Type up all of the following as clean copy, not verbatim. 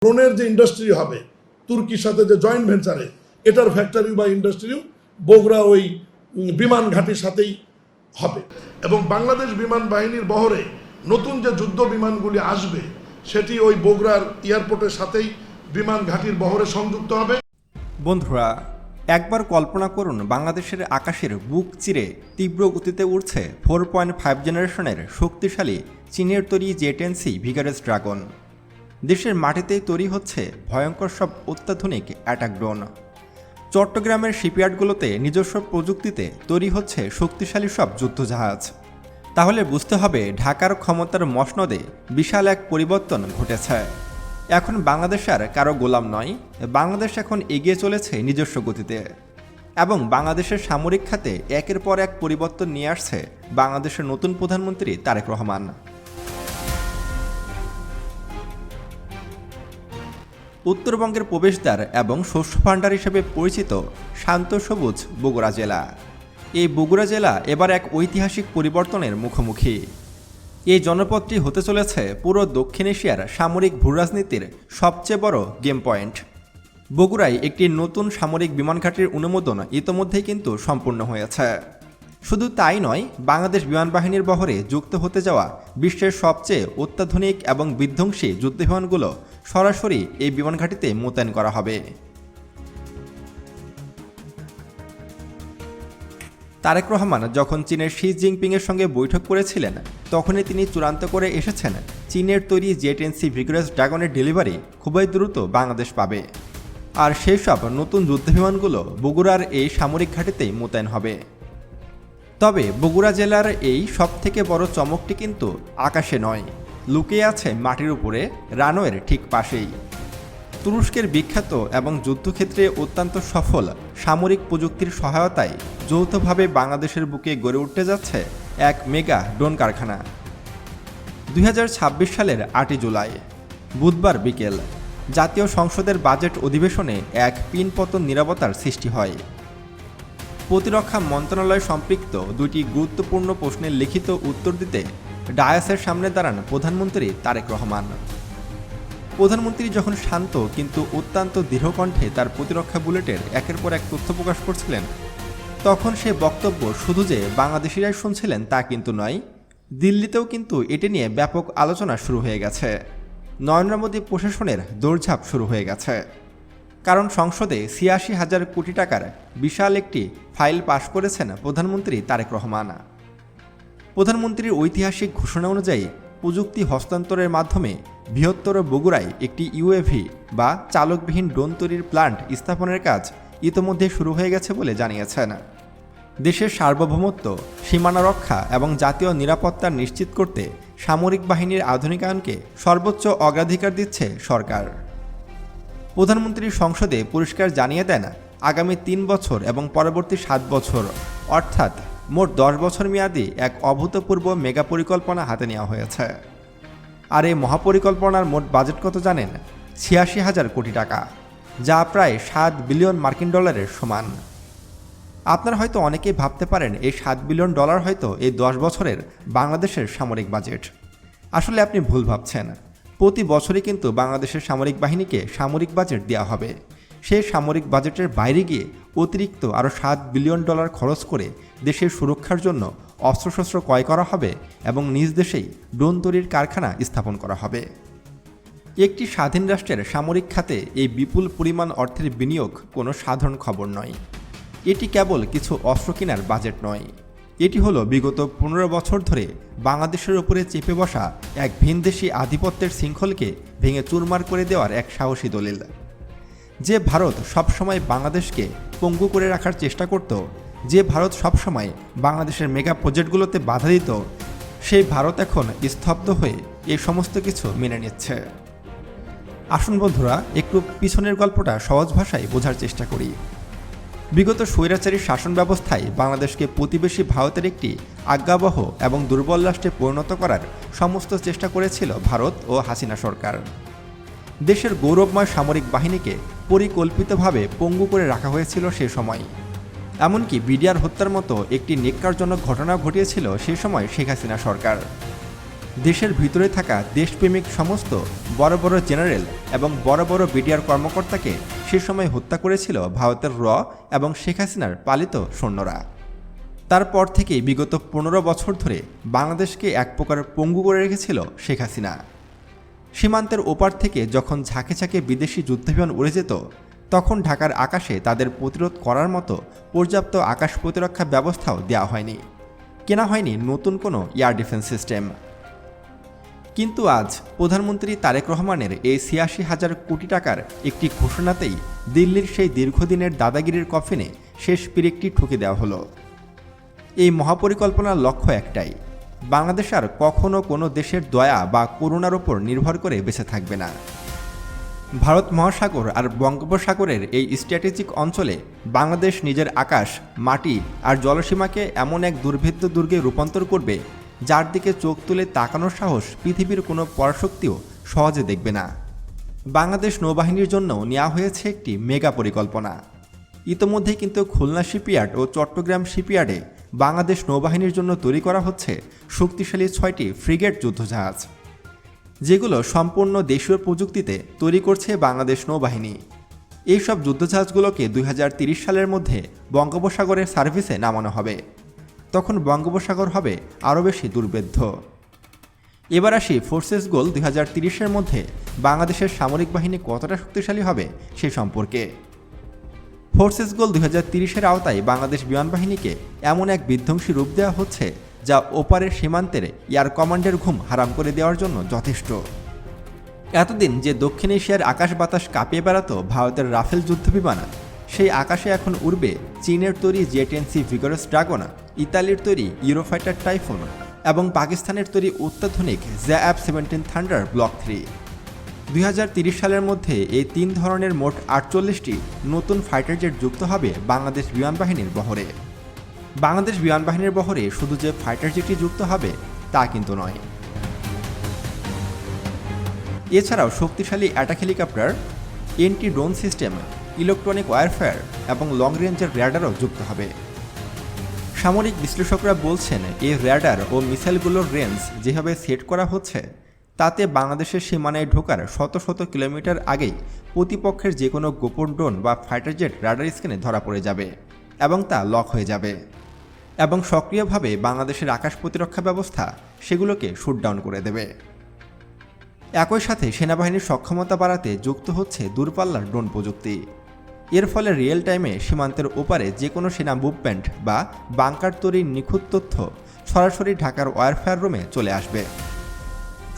ড্রোনের যে ইন্ডাস্ট্রি হবে তুর্কির সাথে যে জয়েন্ট ভেঞ্চারে, এটার ফ্যাক্টরি বা ইন্ডাস্ট্রিও বগুড়া ওই বিমান ঘাঁটির সাথেই হবে। এবং বাংলাদেশ বিমান বাহিনীর বহরে নতুন যে যুদ্ধ বিমানগুলি আসবে সেটি ওই বগুড়ার এয়ারপোর্টের সাথেই বিমান ঘাঁটির বহরে সংযুক্ত হবে। বন্ধুরা, একবার কল্পনা করুন বাংলাদেশের আকাশের বুক চিরে তীব্র গতিতে উড়ছে 4.5 জেনারেশনের শক্তিশালী চীনের তৈরি জে-10C ভিগারাস ড্রাগন। দেশের মাটিতেই তৈরি হচ্ছে ভয়ঙ্কর সব অত্যাধুনিক অ্যাটাক ড্রোন। চট্টগ্রামের শিপইয়ার্ডগুলোতে নিজস্ব প্রযুক্তিতে তৈরি হচ্ছে শক্তিশালী সব যুদ্ধজাহাজ। তাহলে বুঝতে হবে ঢাকার ক্ষমতার মসনদে বিশাল এক পরিবর্তন ঘটেছে। এখন বাংলাদেশ আর কারো গোলাম নয়, বাংলাদেশ এখন এগিয়ে চলেছে নিজস্ব গতিতে। এবং বাংলাদেশের সামরিক খাতে একের পর এক পরিবর্তন নিয়ে আসছে বাংলাদেশের নতুন প্রধানমন্ত্রী তারেক রহমান। উত্তরবঙ্গের প্রবেশদ্বার এবং শস্য ভাণ্ডার হিসেবে পরিচিত শান্ত সবুজ বগুড়া জেলা। এই বগুড়া জেলা এবার এক ঐতিহাসিক পরিবর্তনের মুখোমুখি। এই জনপদটি হতে চলেছে পুরো দক্ষিণ এশিয়ার সামরিক ভূরাজনীতির সবচেয়ে বড় গেম পয়েন্ট। বগুড়ায় একটি নতুন সামরিক বিমান ঘাঁটির অনুমোদন ইতোমধ্যেই কিন্তু সম্পূর্ণ হয়েছে। শুধু তাই নয়, বাংলাদেশ বিমান বাহিনীর বহরে যুক্ত হতে যাওয়া বিশ্বের সবচেয়ে অত্যাধুনিক এবং বিধ্বংসী যুদ্ধবিমানগুলো সরাসরি এই বিমান ঘাঁটিতে মোতায়েন করা হবে। তারেক রহমান যখন চীনের শি জিনপিংয়ের সঙ্গে বৈঠক করেছিলেন, তখনই তিনি চূড়ান্ত করে এসেছেন চীনের তৈরি জে-10C ভিগারাস ড্রাগনের ডেলিভারি খুবই দ্রুত বাংলাদেশ পাবে। আর সেই সব নতুন যুদ্ধবিমানগুলো বগুড়ার এই সামরিক ঘাঁটিতেই মোতায়েন হবে। তবে বগুড়া জেলার এই সবথেকে বড় চমকটি কিন্তু আকাশে নয়, লুকিয়ে আছে মাটির উপরে, রানওয়ের ঠিক পাশেই। তুরস্কের বিখ্যাত এবং যুদ্ধক্ষেত্রে অত্যন্ত সফল সামরিক প্রযুক্তির সহায়তায় যৌথভাবে বাংলাদেশের বুকে গড়ে উঠতে যাচ্ছে এক মেগা ড্রোন কারখানা। 2026 সালের 8 জুলাই বুধবার বিকেল জাতীয় সংসদের বাজেট অধিবেশনে এক পিনপতন নীরবতার সৃষ্টি হয়। প্রতিরক্ষা মন্ত্রণালয় সম্পৃক্ত দুটি গুরুত্বপূর্ণ প্রশ্নের লিখিত উত্তর দিতে ডায়াসের সামনে দাঁড়ান প্রধানমন্ত্রী তারেক রহমান। প্রধানমন্ত্রী যখন শান্ত কিন্তু অত্যন্ত দৃঢ়কণ্ঠে তার প্রতিরক্ষা বুলেটের একের পর এক তথ্য প্রকাশ করছিলেন, তখন সে বক্তব্য শুধু যে বাংলাদেশিরাই শুনছিলেন তা কিন্তু নয়, দিল্লিতেও কিন্তু এটি নিয়ে ব্যাপক আলোচনা শুরু হয়ে গেছে। নরেন্দ্র মোদী প্রশাসনের দৌড়ঝাঁপ শুরু হয়ে গেছে। কারণ সংসদে ৮৬,০০০ কোটি টাকার বিশাল একটি ফাইল পাশ করেছেন প্রধানমন্ত্রী তারেক রহমান। প্রধানমন্ত্রীর ঐতিহাসিক ঘোষণা অনুযায়ী প্রযুক্তি হস্তান্তরের মাধ্যমে বৃহত্তর বগুড়ায় একটি ইউএভি বা চালকবিহীন ড্রোন তৈরির প্ল্যান্ট স্থাপনের কাজ ইতোমধ্যে শুরু হয়ে গেছে বলে জানিয়েছেন। দেশের সার্বভৌমত্ব, সীমানা রক্ষা এবং জাতীয় নিরাপত্তা নিশ্চিত করতে সামরিক বাহিনীর আধুনিকায়নকে সর্বোচ্চ অগ্রাধিকার দিচ্ছে সরকার। প্রধানমন্ত্রী সংসদে পরিষ্কার জানিয়ে দেন, আগামী 3 বছর এবং পরবর্তী 7 বছর অর্থাৎ মোট 10 বছর মেয়াদী এক অভূতপূর্ব মেগা পরিকল্পনা হাতে নেওয়া হয়েছে। আর এই মহাপরিকল্পনার মোট বাজেট কত জানেন? ৮৬,০০০ কোটি টাকা, যা প্রায় 7 বিলিয়ন মার্কিন ডলারের সমান। আপনারা হয়তো অনেকেই ভাবতে পারেন এই 7 বিলিয়ন ডলার হয়তো এই 10 বছরের বাংলাদেশের সামরিক বাজেট। আসলে আপনি ভুল ভাবছেন। প্রতি বছরই কিন্তু বাংলাদেশের সামরিক বাহিনীকে সামরিক বাজেট দেওয়া হবে। সেই সামরিক বাজেটের বাইরে গিয়ে অতিরিক্ত আরও 7 বিলিয়ন ডলার খরচ করে দেশের সুরক্ষার জন্য অস্ত্রশস্ত্র ক্রয় করা হবে এবং নিজ দেশেই ড্রোন তৈরির কারখানা স্থাপন করা হবে। একটি স্বাধীন রাষ্ট্রের সামরিক খাতে এই বিপুল পরিমাণ অর্থের বিনিয়োগ কোনো সাধারণ খবর নয়। এটি কেবল কিছু অস্ত্র কেনার বাজেট নয়, এটি হলো বিগত 15 বছর ধরে বাংলাদেশের উপরে চেপে বসা এক ভিনদেশি আধিপত্যের শৃঙ্খলকে ভেঙে চুরমার করে দেওয়ার এক সাহসী দলিল। যে ভারত সবসময় বাংলাদেশকে পঙ্গু করে রাখার চেষ্টা করত, যে ভারত সবসময় বাংলাদেশের মেগা প্রজেক্টগুলোতে বাধা দিত, সেই ভারত এখন স্তব্ধ হয়ে এই সমস্ত কিছু মেনে নিচ্ছে। আসুন বন্ধুরা, একটু পিছনের গল্পটা সহজ ভাষায় বোঝার চেষ্টা করি। বিগত স্বৈরাচারী শাসন ব্যবস্থায় বাংলাদেশকে প্রতিবেশী ভারতের একটি আজ্ঞাবহ এবং দুর্বল রাষ্ট্রে পরিণত করার সমস্ত চেষ্টা করেছিল ভারত ও হাসিনা সরকার। দেশের গৌরবময় সামরিক বাহিনীকে পরিকল্পিতভাবে পঙ্গু করে রাখা হয়েছিল সে সময়। এমনকি বিডিআর হত্যার মতো একটি ন্যক্কারজনক ঘটনা ঘটিয়েছিল সে সময় শেখ হাসিনা সরকার। দেশের ভিতরে থাকা দেশপ্রেমিক সমস্ত বড় বড় জেনারেল এবং বড় বড় বিডিআর কর্মকর্তাকে সে সময় হত্যা করেছিল ভারতের র এবং শেখ হাসিনার পালিত সৈন্যরা। তারপর থেকেই বিগত 15 বছর ধরে বাংলাদেশকে এক প্রকার পঙ্গু করে রেখেছিল শেখ হাসিনা। সীমান্তের ওপার থেকে যখন ঝাঁকে ঝাঁকে বিদেশি যুদ্ধবিমান উড়ে যেত, তখন ঢাকার আকাশে তাদের প্রতিরোধ করার মতো পর্যাপ্ত আকাশ প্রতিরক্ষা ব্যবস্থাও দেওয়া হয়নি, কেনা হয়নি নতুন কোনো এয়ার ডিফেন্স সিস্টেম। কিন্তু আজ প্রধানমন্ত্রী তারেক রহমানের এই ৮৬,০০০ কোটি টাকার একটি ঘোষণাতেই দিল্লির সেই দীর্ঘদিনের দাদাগিরির কফিনে শেষ পিরেকটি ঠুকে দেওয়া হলো। এই মহাপরিকল্পনার লক্ষ্য একটাই, বাংলাদেশ আর কখনো কোনো দেশের দয়া বা করুণার ওপর নির্ভর করে বেঁচে থাকবে না। ভারত মহাসাগর আর বঙ্গোপসাগরের এই স্ট্র্যাটেজিক অঞ্চলে বাংলাদেশ নিজের আকাশ, মাটি আর জলসীমাকে এমন এক দুর্ভেদ্য দুর্গে রূপান্তর করবে, যার দিকে চোখ তুলে তাকানোর সাহস পৃথিবীর কোনো পরাশক্তিও সহজে দেখবে না। বাংলাদেশ নৌবাহিনীর জন্য নেওয়া হয়েছে একটি মেগা পরিকল্পনা। ইতোমধ্যে কিন্তু খুলনা শিপইয়ার্ড ও চট্টগ্রাম শিপইয়ার্ডে বাংলাদেশ নৌবাহিনীর জন্য তৈরি করা হচ্ছে শক্তিশালী 6টি ফ্রিগেট যুদ্ধজাহাজ, যেগুলো সম্পূর্ণ দেশীয় প্রযুক্তিতে তৈরি করছে বাংলাদেশ নৌবাহিনী। এই সব যুদ্ধজাহাজগুলোকে 2030 সালের মধ্যে বঙ্গোপসাগরের সার্ভিসে নামানো হবে। তখন বঙ্গোপসাগর হবে আরও বেশি দুর্ভেদ্য। এবার আসি ফোর্সেস গোল 2030-এর মধ্যে বাংলাদেশের সামরিক বাহিনী কতটা শক্তিশালী হবে সে সম্পর্কে। ফোর্সেস গোল 2030-এর আওতায় বাংলাদেশ বিমান বাহিনীকে এমন এক বিধ্বংসী রূপ দেওয়া হচ্ছে, যা ওপারের সীমান্তের এয়ার কমান্ডের ঘুম হারাম করে দেওয়ার জন্য যথেষ্ট। এতদিন যে দক্ষিণ এশিয়ার আকাশ বাতাস কাঁপিয়ে বেড়াতো ভারতের রাফেল যুদ্ধবিমান, সেই আকাশে এখন উড়বে চীনের তৈরি জে-10C ভিগরাস ড্রাগন, ইতালির তৈরি ইউরোফাইটার টাইফুন এবং পাকিস্তানের তৈরি অত্যাধুনিক ZF-17 থান্ডার ব্লক 3। 2030 সালের মধ্যে এই 3 ধরনের মোট 48টি নতুন ফাইটার জেট যুক্ত হবে বাংলাদেশ বিমান বাহিনীর বহরে। বাংলাদেশ বিমান বাহিনীর বহরে শুধু যে ফাইটার জেটই যুক্ত হবে তা কিন্তু নয়, এছাড়াও শক্তিশালী attack helicopter, anti drone system, electronic warfare এবং লং রেঞ্জের র্যাডারও যুক্ত হবে। সামরিক বিশ্লেষকরা বলছেন, এই র্যাডার ও মিসাইলগুলোর রেঞ্জ যেভাবে সেট করা হচ্ছে, তাতে বাংলাদেশের সীমানায় ঢোকার শত শত কিলোমিটার আগেই প্রতিপক্ষের যে কোনো গোপন ড্রোন বা ফাইটার জেট রাডার স্ক্যানে ধরা পড়ে যাবে এবং তা লক হয়ে যাবে, এবং সক্রিয়ভাবে বাংলাদেশের আকাশ প্রতিরক্ষা ব্যবস্থা সেগুলোকে শুটডাউন করে দেবে। একই সাথে সেনাবাহিনীর সক্ষমতা বাড়াতে যুক্ত হচ্ছে দূরপাল্লার ড্রোন প্রযুক্তি। এর ফলে রিয়েল টাইমে সীমান্তের ওপারে যে কোনো সেনা মুভমেন্ট বা বাংকার তৈরির নিখুঁত তথ্য সরাসরি ঢাকার ওয়ারফেয়ার রুমে চলে আসবে।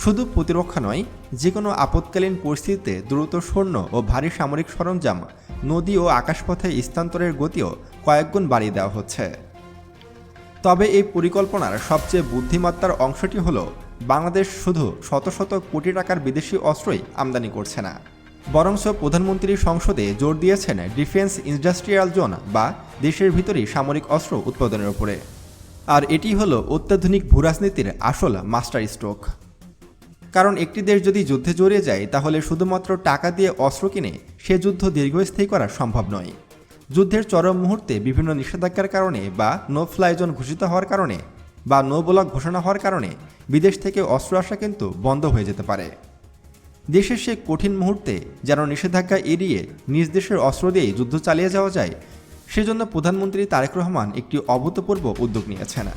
শুধু প্রতিরক্ষা নয়, যে কোনো আপৎকালীন পরিস্থিতিতে দ্রুত সৈন্য ও ভারী সামরিক সরঞ্জাম নদী ও আকাশপথে স্থানান্তরের গতিও কয়েকগুণ বাড়িয়ে দেওয়া হচ্ছে। তবে এই পরিকল্পনার সবচেয়ে বুদ্ধিমত্তার অংশটি হলো, বাংলাদেশ শুধু শত শত কোটি টাকার বিদেশি অস্ত্রই আমদানি করছে না, বরঞ্চ প্রধানমন্ত্রী সংসদে জোর দিয়েছেন ডিফেন্স ইন্ডাস্ট্রিয়াল জোন বা দেশের ভিতরেই সামরিক অস্ত্র উৎপাদনের উপরে। আর এটি হলো অত্যাধুনিক ভূরাজনীতির আসল মাস্টার স্ট্রোক। কারণ একটি দেশ যদি যুদ্ধে জড়িয়ে যায়, তাহলে শুধুমাত্র টাকা দিয়ে অস্ত্র কিনে সে যুদ্ধ দীর্ঘস্থায়ী করা সম্ভব নয়। যুদ্ধের চরম মুহূর্তে বিভিন্ন নিষেধাজ্ঞার কারণে বা নো ফ্লাই জোন ঘোষিত হওয়ার কারণে বা নো ব্লক ঘোষণা হওয়ার কারণে বিদেশ থেকে অস্ত্র আসা কিন্তু বন্ধ হয়ে যেতে পারে। দেশের সে কঠিন মুহূর্তে যেন নিষেধাজ্ঞা এড়িয়ে নিজ দেশের অস্ত্র দিয়েই যুদ্ধ চালিয়ে যাওয়া যায়, সেজন্য প্রধানমন্ত্রী তারেক রহমান একটি অভূতপূর্ব উদ্যোগ নিয়েছেন।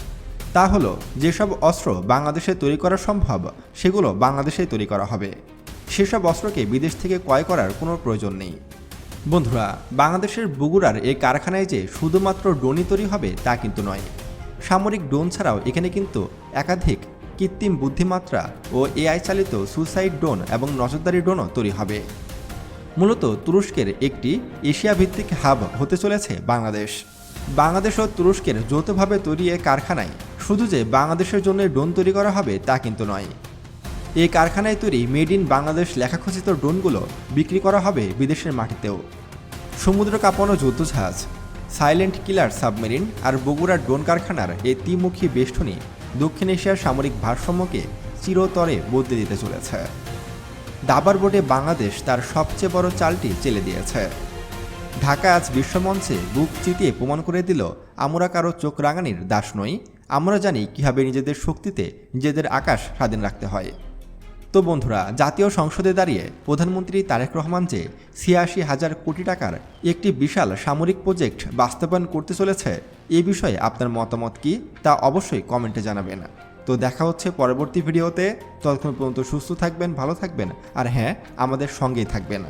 তা হলো, যেসব অস্ত্র বাংলাদেশে তৈরি করা সম্ভব সেগুলো বাংলাদেশেই তৈরি করা হবে। সেসব অস্ত্রকে বিদেশ থেকে ক্রয় করার কোনো প্রয়োজন নেই। বন্ধুরা, বাংলাদেশের বগুড়ার এই কারখানায় যে শুধুমাত্র ড্রোনই তৈরি হবে তা কিন্তু নয়। সামরিক ড্রোন ছাড়াও এখানে কিন্তু একাধিক কৃত্রিম বুদ্ধিমাত্রা ও এআই চালিত সুসাইড ড্রোন এবং নজরদারি ড্রোনও তৈরি হবে। মূলত তুরস্কের একটি এশিয়া ভিত্তিক হাব হতে চলেছে বাংলাদেশ। বাংলাদেশ ও তুরস্কের যৌথভাবে তৈরি এই কারখানায় শুধু যে বাংলাদেশের জন্য ড্রোন তৈরি করা হবে তা কিন্তু নয়। এই কারখানায় তৈরি মেড ইন বাংলাদেশ লেখাখচিত ড্রোনগুলো বিক্রি করা হবে বিদেশের মাটিতেও। সমুদ্র কাঁপানো যুদ্ধজাহাজ, সাইলেন্ট কিলার সাবমেরিন আর বগুড়ার ড্রোন কারখানার এই ত্রিমুখী বেষ্টনী দক্ষিণ এশিয়ার সামরিক ভারসাম্যকে চিরতরে বদলে দিতে চলেছে। দাবার বোর্ডে বাংলাদেশ তার সবচেয়ে বড় চালটি চেলে দিয়েছে। ঢাকা আজ বিশ্বমঞ্চে বুক চিতিয়ে প্রমাণ করে দিল, আমরা কারো চোখ রাঙানির দাস নই, আমরা জানি কীভাবে নিজেদের শক্তিতে নিজেদের আকাশ স্বাধীন রাখতে হয়। তো বন্ধুরা, জাতীয় সংসদে দাঁড়িয়ে প্রধানমন্ত্রী তারেক রহমান যে ৮৬,০০০ কোটি টাকার একটি বিশাল সামরিক প্রজেক্ট বাস্তবায়ন করতে চলেছে, এ বিষয়ে আপনার মতামত কী তা অবশ্যই কমেন্টে জানাবেন। তো দেখা হচ্ছে পরবর্তী ভিডিওতে। ততক্ষণ পর্যন্ত সুস্থ থাকবেন, ভালো থাকবেন, আর হ্যাঁ, আমাদের সঙ্গেই থাকবেন।